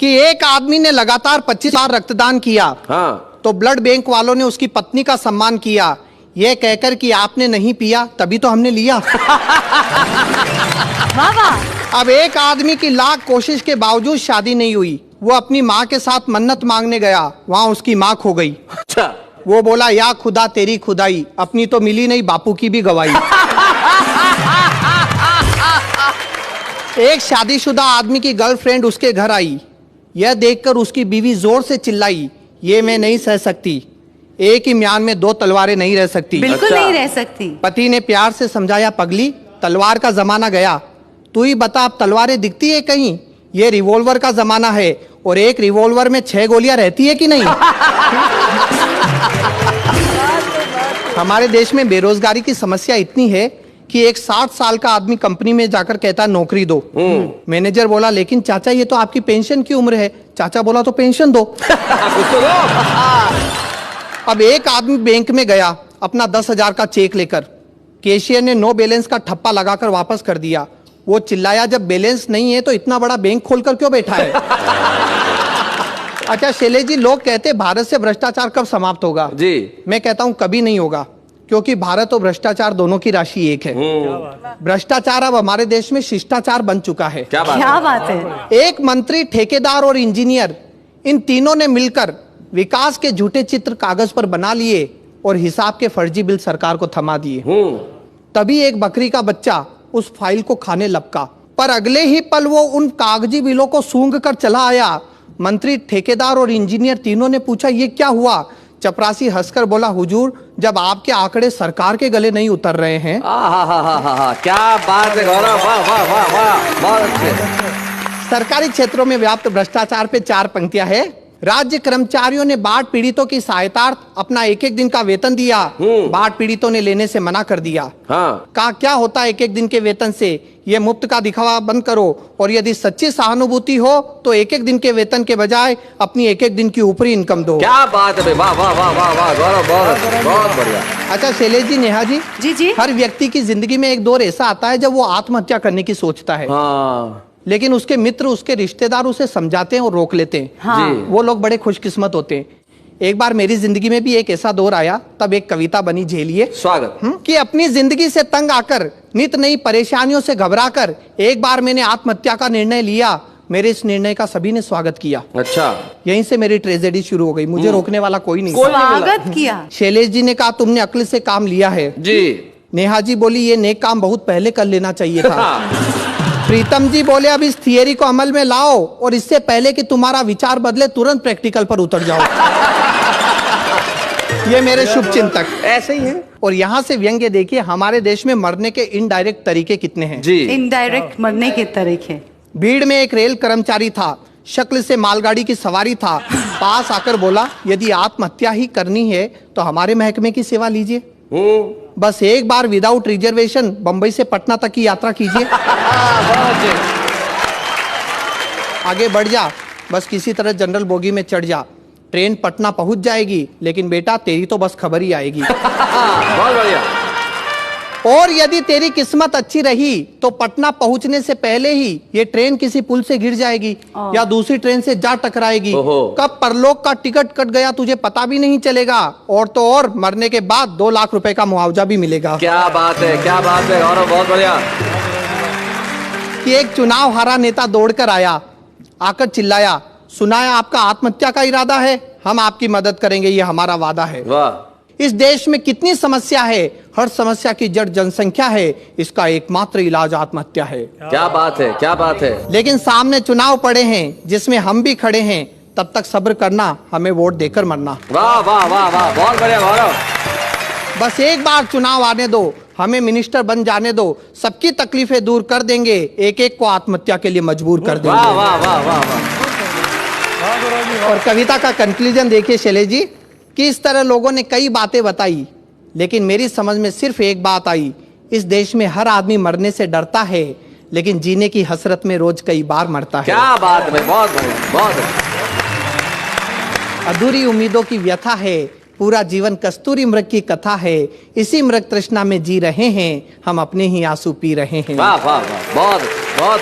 कि एक आदमी ने लगातार 25 बार रक्तदान किया। हाँ। तो ब्लड बैंक वालों ने उसकी पत्नी का सम्मान किया, यह कहकर कि आपने नहीं पिया तभी तो हमने लिया। अब एक आदमी की लाख कोशिश के बावजूद शादी नहीं हुई। वो अपनी माँ के साथ मन्नत मांगने गया, वहां उसकी माँ खो गई। अच्छा। वो बोला, या खुदा तेरी खुदाई, अपनी तो मिली नहीं, बापू की भी गवाही। एक शादीशुदा आदमी की गर्लफ्रेंड उसके घर आई। यह देखकर उसकी बीवी जोर से चिल्लाई, ये मैं नहीं सह सकती, एक ही म्यान में दो तलवारें नहीं रह सकती। बिल्कुल नहीं रह सकती। पति ने प्यार से समझाया, पगली तलवार का जमाना गया, तू ही बता अब तलवारें दिखती है कहीं? ये रिवॉल्वर का जमाना है, और एक रिवॉल्वर में 6 गोलियां रहती है कि नहीं? हमारे देश में बेरोजगारी की समस्या इतनी है कि एक 60 साल का आदमी कंपनी में जाकर कहता नौकरी दो। मैनेजर बोला, लेकिन चाचा ये तो आपकी पेंशन की उम्र है। चाचा बोला, तो पेंशन दो। अब एक आदमी बैंक में गया अपना 10,000 का चेक लेकर। कैशियर ने नो बैलेंस का ठप्पा लगाकर वापस कर दिया। वो चिल्लाया, जब बैलेंस नहीं है तो इतना बड़ा बैंक खोलकर क्यों बैठा है? अच्छा शैलेश जी, लोग कहते हैं भारत से भ्रष्टाचार कब समाप्त होगा? जी मैं कहता हूं कभी नहीं होगा, क्योंकि भारत और भ्रष्टाचार दोनों की राशि एक है। भ्रष्टाचार अब हमारे देश में शिष्टाचार बन चुका है। क्या बात है? एक मंत्री, ठेकेदार और इंजीनियर, इन तीनों ने मिलकर विकास के झूठे चित्र कागज पर बना लिए और हिसाब के फर्जी बिल सरकार को थमा दिए। तभी एक बकरी का बच्चा उस फाइल को खाने लपका, पर अगले ही पल वो उन कागजी बिलों को सूंघ कर चला आया। मंत्री, ठेकेदार और इंजीनियर तीनों ने पूछा, ये क्या हुआ? चपरासी हंसकर बोला, हुजूर जब आपके आंकड़े सरकार के गले नहीं उतर रहे हैं। क्या बात है गौरव, वाह वाह वाह वाह, बहुत अच्छे। सरकारी क्षेत्रों में व्याप्त भ्रष्टाचार पे 4 पंक्तियां है। राज्य कर्मचारियों ने बाढ़ पीड़ितों की सहायतार्थ अपना 1-1 दिन का वेतन दिया। बाढ़ पीड़ितों ने लेने से मना कर दिया। कहा, क्या होता है 1-1 दिन के वेतन से? ये मुफ्त का दिखावा बंद करो, और यदि सच्ची सहानुभूति हो तो 1-1 दिन के वेतन के बजाय अपनी 1-1 दिन की ऊपरी इनकम दो। क्या बात है, वाह वाह वाह वाह वाह गौरव, बहुत बढ़िया। अच्छा शैलेश जी, नेहा जी, जी, हर व्यक्ति की जिंदगी में एक दौर ऐसा आता है जब वो आत्महत्या करने की सोचता है। लेकिन उसके मित्र, उसके रिश्तेदार उसे समझाते हैं और रोक लेते हैं। हाँ। वो लोग बड़े खुशकिस्मत होते हैं। एक बार मेरी जिंदगी में भी एक ऐसा दौर आया, तब एक कविता बनी, झेलिए। स्वागत। कि अपनी जिंदगी से तंग आकर, नित नई परेशानियों से घबराकर एक बार मैंने आत्महत्या का निर्णय लिया। मेरे इस निर्णय का सभी ने स्वागत किया। अच्छा। यहीं से मेरी ट्रेजेडी शुरू हो गई। मुझे रोकने वाला कोई नहीं। स्वागत किया। शैलेश जी ने कहा, तुमने अक्ल से काम लिया है। जी। नेहा जी बोली, ये नेक काम बहुत पहले कर लेना चाहिए था। प्रीतम जी बोले, अब इस थियरी को अमल में लाओ, और इससे पहले कि तुम्हारा विचार बदले तुरंत प्रैक्टिकल पर उतर जाओ। ये मेरे शुभ चिंतक ऐसे ही है। और यहाँ से व्यंग्य देखिए, हमारे देश में मरने के इनडायरेक्ट तरीके कितने हैं। जी। इनडायरेक्ट मरने के तरीके। भीड़ में एक रेल कर्मचारी था, शक्ल से मालगाड़ी की सवारी था। पास आकर बोला, यदि आत्महत्या ही करनी है तो हमारे महकमे की सेवा लीजिए। बस एक बार विदाउट रिजर्वेशन बंबई से पटना तक की यात्रा कीजिए। आगे बढ़ जा, बस किसी तरह जनरल बोगी में चढ़ जा। ट्रेन पटना पहुंच जाएगी, लेकिन बेटा तेरी तो बस खबर ही आएगी। बहुत बढ़िया। और यदि तेरी किस्मत अच्छी रही तो पटना पहुंचने से पहले ही ये ट्रेन किसी पुल से गिर जाएगी या दूसरी ट्रेन से जा टकराएगी। कब परलोक का टिकट कट गया तुझे पता भी नहीं चलेगा। और तो और मरने के बाद 2 लाख रुपए का मुआवजा भी मिलेगा। क्या बात है, क्या बात है गौरव, बहुत बढ़िया। कि एक चुनाव हारा नेता दौड़कर आया, आकर चिल्लाया, सुना है आपका आत्महत्या का इरादा है, हम आपकी मदद करेंगे, ये हमारा वादा है। वाह। इस देश में कितनी समस्या है, हर समस्या की जड़ जनसंख्या है, इसका एकमात्र इलाज आत्महत्या है। क्या बात है, क्या बात है। लेकिन सामने चुनाव पड़े हैं जिसमें हम भी खड़े हैं, तब तक सब्र करना, हमें वोट देकर मरना। वाह वाह वाह वाह, बहुत बढ़िया गौरव। बस एक बार चुनाव आने दो, हमें मिनिस्टर बन जाने दो, सबकी तकलीफें दूर कर देंगे, एक-एक को आत्महत्या के लिए मजबूर कर देंगे। वाह वाह वाह वाह वाह। और कविता का कंक्लूजन देखिए शैलेश जी, कि इस तरह लोगों ने कई बातें बताई, लेकिन मेरी समझ में सिर्फ एक बात आई, इस देश में हर आदमी मरने से डरता है, लेकिन जीने की हसरत में रोज कई बार मरता है। क्या बात है, बहुत बढ़िया, बहुत। अधूरी उम्मीदों की व्यथा है, पूरा जीवन कस्तूरी मृग की कथा है, इसी मृग तृष्णा में जी रहे हैं, हम अपने ही आंसू पी रहे हैं। वाह वाह वाह, बहुत बहुत।